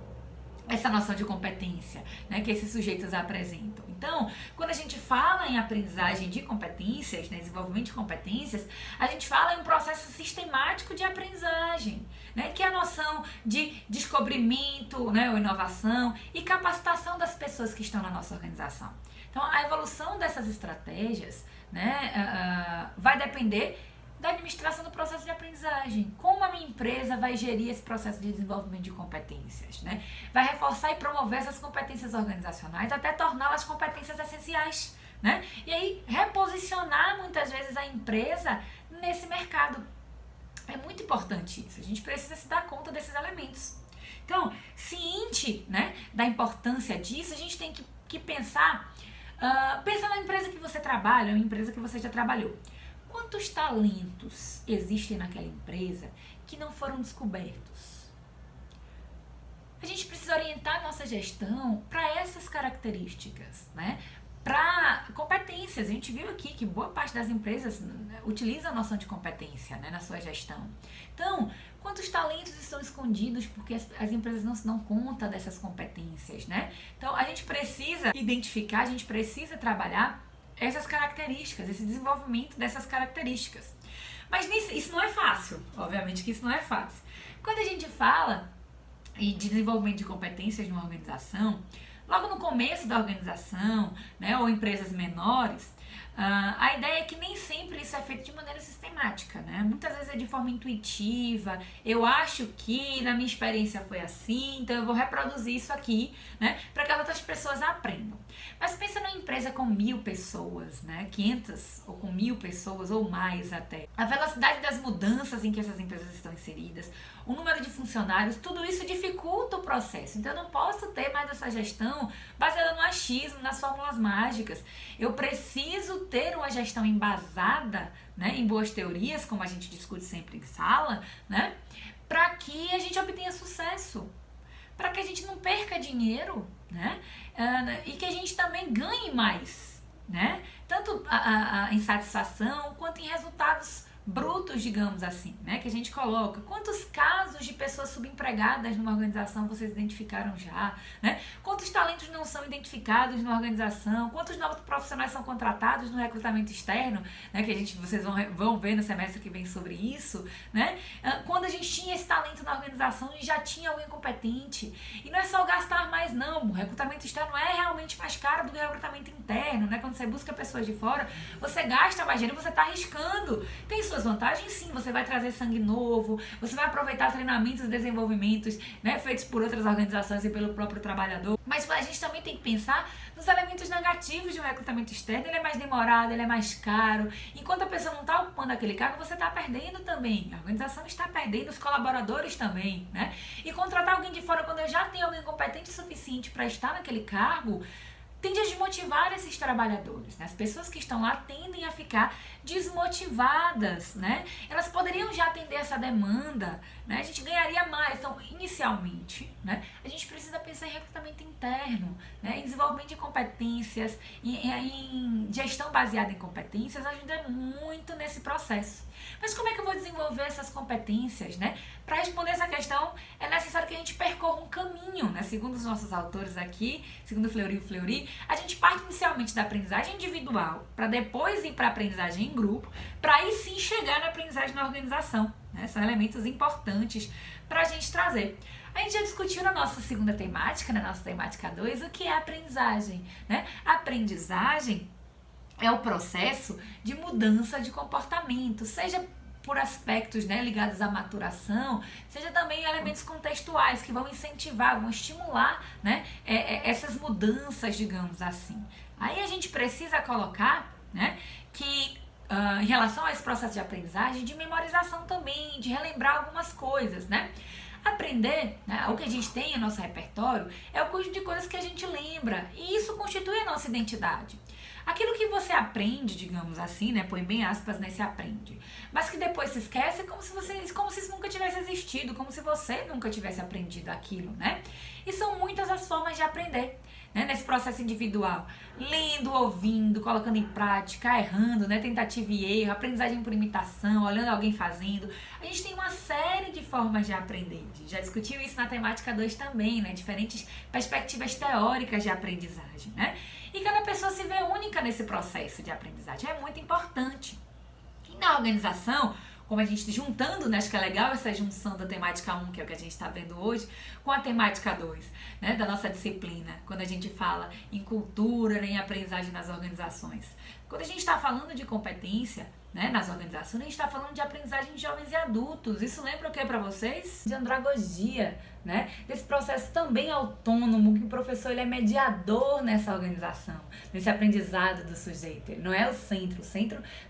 essa noção de competência, né, que esses sujeitos apresentam. Então, quando a gente fala em aprendizagem de competências, né, desenvolvimento de competências, a gente fala em um processo sistemático de aprendizagem, né, que é a noção de descobrimento, né, ou inovação e capacitação das pessoas que estão na nossa organização. Então, a evolução dessas estratégias, né, vai depender da administração do processo de aprendizagem. Como a minha empresa vai gerir esse processo de desenvolvimento de competências, né? Vai reforçar e promover essas competências organizacionais até torná-las competências essenciais, né? E aí reposicionar muitas vezes a empresa nesse mercado. É muito importante isso. A gente precisa se dar conta desses elementos. Então, ciente, né, da importância disso, a gente tem que pensar, pensa na empresa que você trabalha, uma empresa que você já trabalhou. Quantos talentos existem naquela empresa que não foram descobertos? A gente precisa orientar a nossa gestão para essas características, né? Para competências. A gente viu aqui que boa parte das empresas, né, utiliza a noção de competência, né, na sua gestão. Então, quantos talentos estão escondidos porque as empresas não se dão conta dessas competências, né? Então, a gente precisa identificar, a gente precisa trabalhar essas características, esse desenvolvimento dessas características. Mas isso não é fácil, obviamente que isso não é fácil. Quando a gente fala de desenvolvimento de competências numa organização, logo no começo da organização, né, ou empresas menores, a ideia é que nem sempre isso é feito de maneira sistemática, né? Muitas vezes é de forma intuitiva. Eu acho que na minha experiência foi assim, então eu vou reproduzir isso aqui, né, para que as outras pessoas aprendam. Mas pensa numa empresa com 1.000 pessoas, né, 500 ou com 1.000 pessoas ou mais até. A velocidade das mudanças em que essas empresas estão inseridas, o número de funcionários, tudo isso dificulta o processo. Então eu não posso ter mais essa gestão baseada no achismo, nas fórmulas mágicas. Eu preciso ter uma gestão embasada, né, em boas teorias, como a gente discute sempre em sala, né, para que a gente obtenha sucesso, para que a gente não perca dinheiro, né, e que a gente também ganhe mais, né, tanto em satisfação quanto em resultados brutos, digamos assim, né, que a gente coloca. Quantos casos de pessoas subempregadas numa organização vocês identificaram já, né? Quantos talentos não são identificados na organização? Quantos novos profissionais são contratados no recrutamento externo, né, que vocês vão ver no semestre que vem sobre isso, né? Quando a gente tinha esse talento na organização e já tinha alguém competente. E não é só gastar mais, não. O recrutamento externo é realmente mais caro do que o recrutamento interno, né? Quando você busca pessoas de fora, você gasta mais dinheiro, você está arriscando. Tem suas vantagens, sim, você vai trazer sangue novo, você vai aproveitar treinamentos e desenvolvimentos, né, feitos por outras organizações e pelo próprio trabalhador, mas a gente também tem que pensar nos elementos negativos de um recrutamento externo. Ele é mais demorado, ele é mais caro, enquanto a pessoa não está ocupando aquele cargo, você está perdendo também, a organização está perdendo, os colaboradores também, né, e contratar alguém de fora quando eu já tenho alguém competente o suficiente para estar naquele cargo, tende a desmotivar esses trabalhadores, né? As pessoas que estão lá tendem a ficar desmotivadas, né? Elas poderiam já atender essa demanda, né? A gente ganharia mais. Então, inicialmente, né, a gente precisa pensar em recrutamento interno, né, em desenvolvimento de competências, em gestão baseada em competências, ajuda muito nesse processo. Mas como é que eu vou desenvolver essas competências, né? Para responder essa questão, é necessário que a gente percorra um caminho, né? Segundo os nossos autores aqui, segundo Fleury, a gente parte inicialmente da aprendizagem individual, para depois ir para a aprendizagem em grupo, para aí sim chegar na aprendizagem na organização, né? São elementos importantes para a gente trazer. A gente já discutiu na nossa segunda temática, na nossa temática 2, o que é aprendizagem, né? A aprendizagem é o processo de mudança de comportamento, seja por aspectos, né, ligados à maturação, seja também elementos contextuais que vão incentivar, vão estimular, né, essas mudanças, digamos assim. Aí a gente precisa colocar, né, que em relação a esse processo de aprendizagem, de memorização também, de relembrar algumas coisas, né? Aprender, né, o que a gente tem em nosso repertório é o conjunto de coisas que a gente lembra, e isso constitui a nossa identidade. Aquilo que você aprende, digamos assim, né, põe bem aspas nesse aprende, mas que depois se esquece como se isso nunca tivesse existido, como se você nunca tivesse aprendido aquilo, né? E são muitas as formas de aprender. né, nesse processo individual? Lendo, ouvindo, colocando em prática, errando, né, tentativa e erro, aprendizagem por imitação, olhando alguém fazendo. A gente tem uma série de formas de aprender. A gente já discutiu isso na temática 2 também, né, diferentes perspectivas teóricas de aprendizagem, né? E cada pessoa se vê única nesse processo de aprendizagem. É muito importante. E na organização, como a gente juntando, né, acho que é legal essa junção da temática 1, que é o que a gente está vendo hoje, com a temática 2, né, da nossa disciplina, quando a gente fala em cultura, né, em aprendizagem nas organizações. Quando a gente está falando de competência, né, nas organizações, a gente está falando de aprendizagem de jovens e adultos. Isso lembra o que para vocês? De andragogia, né? Desse processo também autônomo, que o professor ele é mediador nessa organização, nesse aprendizado do sujeito. Ele não é o centro,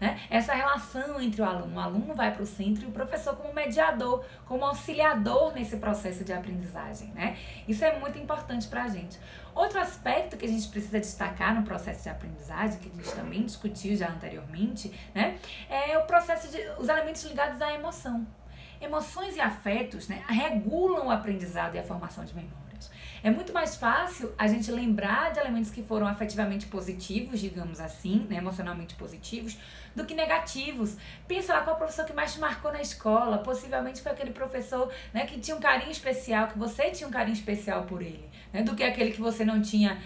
né, é essa relação entre o aluno vai para o centro e o professor como mediador, como auxiliador nesse processo de aprendizagem, né? Isso é muito importante para a gente. Outro aspecto que a gente precisa destacar no processo de aprendizagem, que a gente também discutiu já anteriormente, né, é o processo os elementos ligados à emoção. Emoções e afetos, né, regulam o aprendizado e a formação de memórias. É muito mais fácil a gente lembrar de elementos que foram afetivamente positivos, digamos assim, né, emocionalmente positivos, do que negativos. Pensa lá qual professor que mais te marcou na escola. Possivelmente foi aquele professor, né, que tinha um carinho especial, que você tinha um carinho especial por ele, né, do que aquele que você não tinha,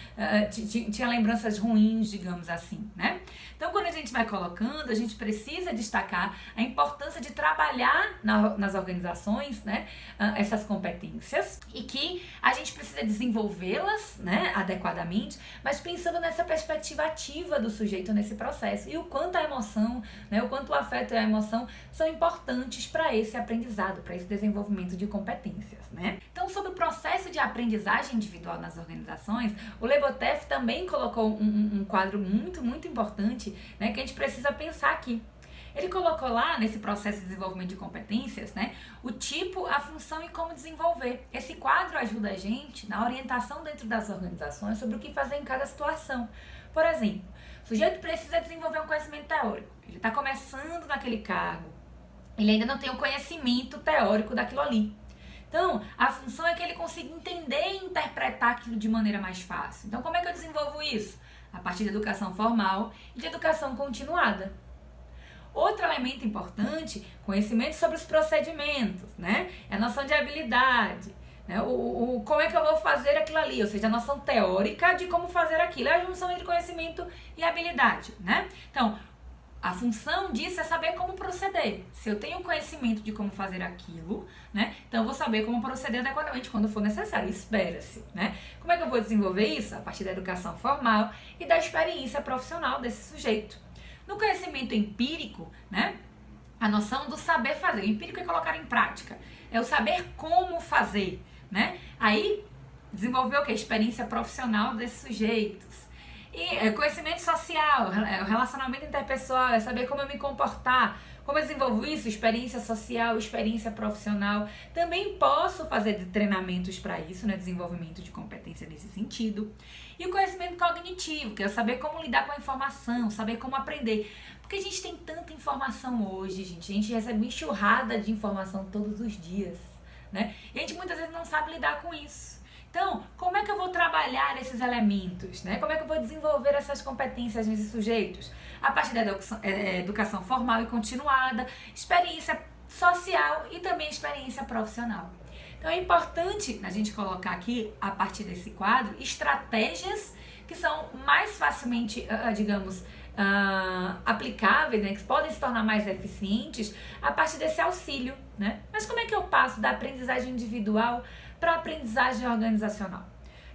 tinha lembranças ruins, digamos assim, né? Então, quando a gente vai colocando, a gente precisa destacar a importância de trabalhar nas organizações, né, essas competências, e que a gente precisa desenvolvê-las, né, adequadamente, mas pensando nessa perspectiva ativa do sujeito nesse processo, e o quanto a emoção, né, o quanto o afeto e a emoção são importantes para esse aprendizado, para esse desenvolvimento de competências, né? Então, sobre o processo de aprendizagem individual nas organizações, o Lebotev também colocou um quadro muito importante, né, que a gente precisa pensar aqui. Ele colocou lá, nesse processo de desenvolvimento de competências, né, o tipo, a função e como desenvolver. Esse quadro ajuda a gente na orientação dentro das organizações sobre o que fazer em cada situação. Por exemplo, o sujeito precisa desenvolver um conhecimento teórico. Ele está começando naquele cargo. Ele ainda não tem o conhecimento teórico daquilo ali. Então, a função é que ele consiga entender e interpretar aquilo de maneira mais fácil. Então, como é que eu desenvolvo isso? A partir da educação formal e de educação continuada. Outro elemento importante, conhecimento sobre os procedimentos, né? É a noção de habilidade, né? Como é que eu vou fazer aquilo ali, ou seja, a noção teórica de como fazer aquilo, é a junção entre conhecimento e habilidade, né? Então, a função disso é saber como proceder. Se eu tenho conhecimento de como fazer aquilo, né, então eu vou saber como proceder adequadamente quando for necessário, espera-se, né? Como é que eu vou desenvolver isso? A partir da educação formal e da experiência profissional desse sujeito. No conhecimento empírico, né, a noção do saber fazer. O empírico é colocar em prática. É o saber como fazer, né? Aí, desenvolver o quê? Experiência profissional desses sujeitos. E conhecimento social, o relacionamento interpessoal, é saber como eu me comportar, como eu desenvolvo isso, experiência social, experiência profissional. Também posso fazer treinamentos para isso, né? Desenvolvimento de competência nesse sentido. E o conhecimento cognitivo, que é saber como lidar com a informação, saber como aprender. Porque a gente tem tanta informação hoje, gente. A gente recebe uma enxurrada de informação todos os dias, né? E a gente muitas vezes não sabe lidar com isso. Então, como é que eu vou trabalhar esses elementos, né? Como é que eu vou desenvolver essas competências nesses sujeitos? A partir da educação formal e continuada, experiência social e também experiência profissional. Então, é importante a gente colocar aqui, a partir desse quadro, estratégias que são mais facilmente, digamos, aplicáveis, né? Que podem se tornar mais eficientes a partir desse auxílio, né? Mas como é que eu passo da aprendizagem individual para a aprendizagem organizacional?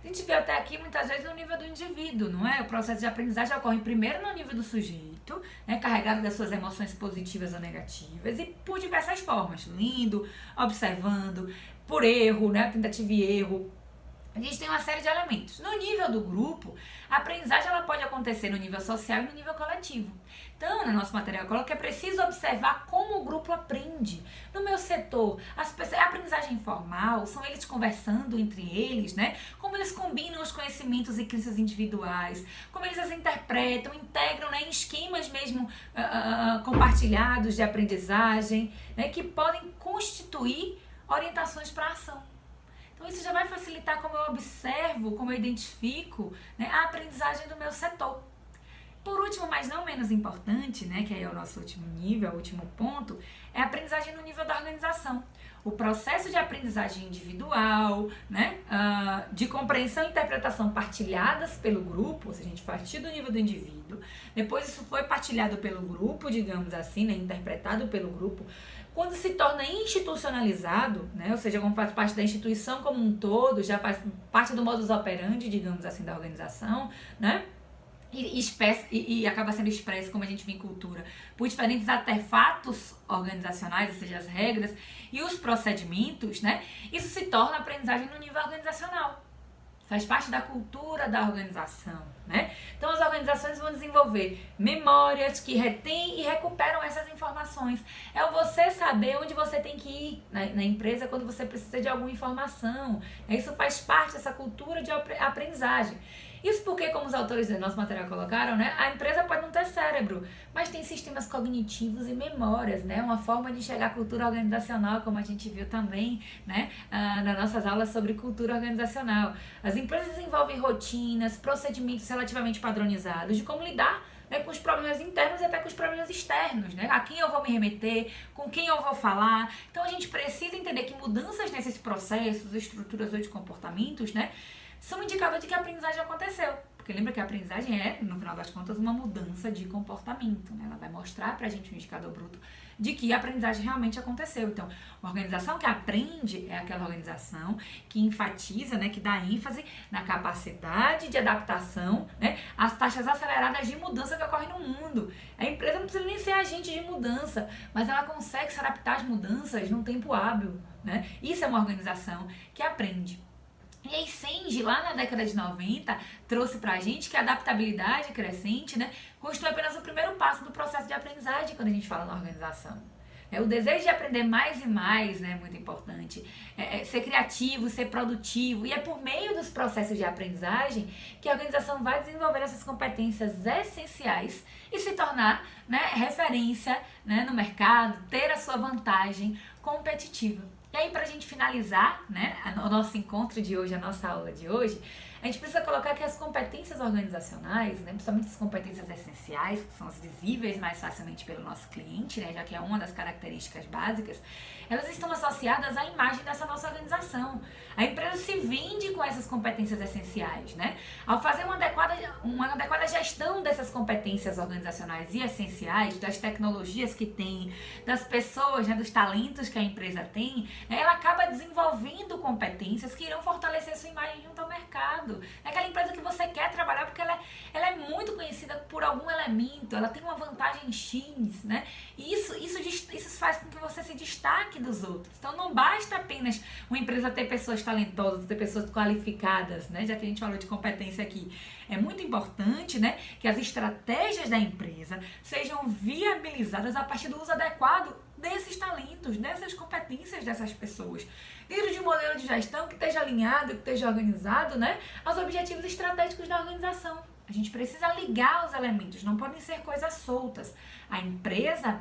A gente vê até aqui muitas vezes no nível do indivíduo, não é? O processo de aprendizagem ocorre primeiro no nível do sujeito, né, carregado das suas emoções positivas ou negativas, e por diversas formas, lendo, observando, por erro, né, tentativa e erro. A gente tem uma série de elementos. No nível do grupo, a aprendizagem ela pode acontecer no nível social e no nível coletivo. Então, no nosso material coloca que é preciso observar como o grupo aprende. No meu setor, a aprendizagem informal, são eles conversando entre eles, né? Como eles combinam os conhecimentos e crenças individuais, como eles as interpretam, integram, né, em esquemas mesmo compartilhados de aprendizagem, né, que podem constituir orientações para a ação. Então isso já vai facilitar como eu observo, como eu identifico, né, a aprendizagem do meu setor. Por último, mas não menos importante, né, que aí é o nosso último nível, o último ponto, é a aprendizagem no nível da organização. O processo de aprendizagem individual, né, de compreensão e interpretação partilhadas pelo grupo, ou seja, a gente partiu do nível do indivíduo, depois isso foi partilhado pelo grupo, digamos assim, né, interpretado pelo grupo, quando se torna institucionalizado, né, ou seja, como faz parte da instituição como um todo, já faz parte do modus operandi, digamos assim, da organização, né, e acaba sendo expresso, como a gente vê em cultura, por diferentes artefatos organizacionais, ou seja, as regras e os procedimentos, né? Isso se torna aprendizagem no nível organizacional. Faz parte da cultura da organização, né? Então as organizações vão desenvolver memórias que retêm e recuperam essas informações. É o você saber onde você tem que ir na empresa quando você precisa de alguma informação. Isso faz parte dessa cultura de aprendizagem. Isso porque, como os autores do nosso material colocaram, né, a empresa pode não ter cérebro, mas tem sistemas cognitivos e memórias, né, uma forma de enxergar a cultura organizacional, como a gente viu também, né, nas nossas aulas sobre cultura organizacional. As empresas desenvolvem rotinas, procedimentos relativamente padronizados de como lidar, né, com os problemas internos e até com os problemas externos, né? A quem eu vou me remeter, com quem eu vou falar. Então a gente precisa entender que mudanças nesses processos, estruturas ou de comportamentos, né, são indicador de que a aprendizagem aconteceu. Porque lembra que a aprendizagem é, no final das contas, uma mudança de comportamento, né? Ela vai mostrar pra gente um indicador bruto de que a aprendizagem realmente aconteceu. Então, uma organização que aprende é aquela organização que enfatiza, né, que dá ênfase na capacidade de adaptação, né, às taxas aceleradas de mudança que ocorrem no mundo. A empresa não precisa nem ser agente de mudança, mas ela consegue se adaptar às mudanças num tempo hábil, né? Isso é uma organização que aprende. E aí Senge, lá na década de 90, trouxe pra gente que a adaptabilidade crescente, né, constitui apenas o primeiro passo do processo de aprendizagem quando a gente fala na organização. O desejo de aprender mais e mais, né, é muito importante. Ser criativo, ser produtivo. E é por meio dos processos de aprendizagem que a organização vai desenvolver essas competências essenciais e se tornar, né, referência, né, no mercado, ter a sua vantagem competitiva. E aí, pra gente finalizar, né, o nosso encontro de hoje, a nossa aula de hoje, a gente precisa colocar que as competências organizacionais, né, principalmente as competências essenciais, que são as visíveis mais facilmente pelo nosso cliente, né, já que é uma das características básicas, elas estão associadas à imagem dessa nossa organização. A empresa se vende com essas competências essenciais, né? Ao fazer uma adequada gestão dessas competências organizacionais e essenciais, das tecnologias que tem, das pessoas, né, dos talentos que a empresa tem, né, ela acaba desenvolvendo competências que irão fortalecer sua imagem junto ao mercado. É aquela empresa que você quer trabalhar porque ela é muito conhecida por algum elemento, ela tem uma vantagem X, né? E isso faz com que você se destaque dos outros. Então não basta apenas uma empresa ter pessoas talentosas, ter pessoas qualificadas, né? Já que a gente falou de competência aqui. É muito importante, né, que as estratégias da empresa sejam viabilizadas a partir do uso adequado desses talentos, dessas competências dessas pessoas. Dentro de um modelo de gestão que esteja alinhado, que esteja organizado, né, aos objetivos estratégicos da organização. A gente precisa ligar os elementos, não podem ser coisas soltas. A empresa,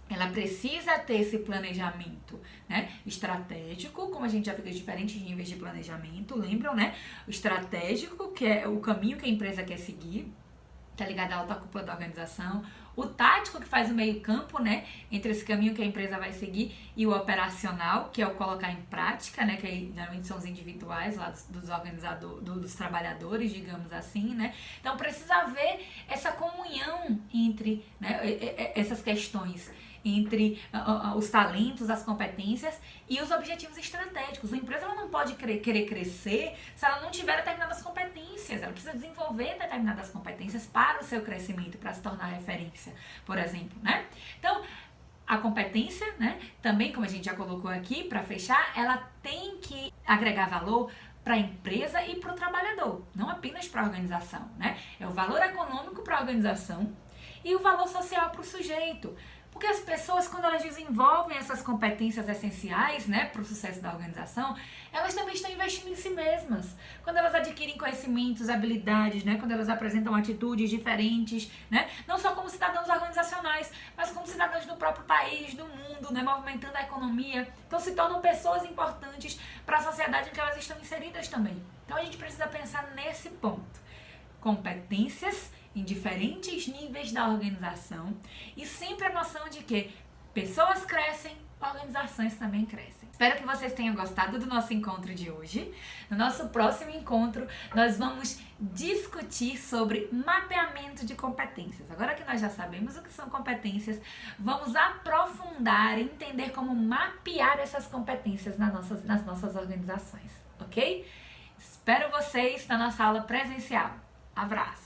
ela precisa ter esse planejamento, né, estratégico, como a gente já viu, diferentes níveis de planejamento, lembram, né? O estratégico, que é o caminho que a empresa quer seguir, tá ligado à alta cúpula da organização. O tático, que faz o meio campo, né, entre esse caminho que a empresa vai seguir, e o operacional, que é o colocar em prática, né, que aí, geralmente são os individuais lá dos organizadores, dos trabalhadores, digamos assim, né. Então precisa haver essa comunhão entre, né, essas questões, entre os talentos, as competências e os objetivos estratégicos. A empresa ela não pode querer crescer se ela não tiver determinadas competências. Ela precisa desenvolver determinadas competências para o seu crescimento, para se tornar referência, por exemplo, né? Então, a competência, né, também, como a gente já colocou aqui, para fechar, ela tem que agregar valor para a empresa e para o trabalhador, não apenas para a organização, né? É o valor econômico para a organização e o valor social para o sujeito. Porque as pessoas, quando elas desenvolvem essas competências essenciais, né, para o sucesso da organização, elas também estão investindo em si mesmas. Quando elas adquirem conhecimentos, habilidades, né, quando elas apresentam atitudes diferentes, né, não só como cidadãos organizacionais, mas como cidadãos do próprio país, do mundo, né, movimentando a economia. Então se tornam pessoas importantes para a sociedade em que elas estão inseridas também. Então a gente precisa pensar nesse ponto. Competências em diferentes níveis da organização e sempre a noção de que pessoas crescem, organizações também crescem. Espero que vocês tenham gostado do nosso encontro de hoje. No nosso próximo encontro, nós vamos discutir sobre mapeamento de competências. Agora que nós já sabemos o que são competências, vamos aprofundar e entender como mapear essas competências nas nossas organizações, ok? Espero vocês na nossa aula presencial. Abraço!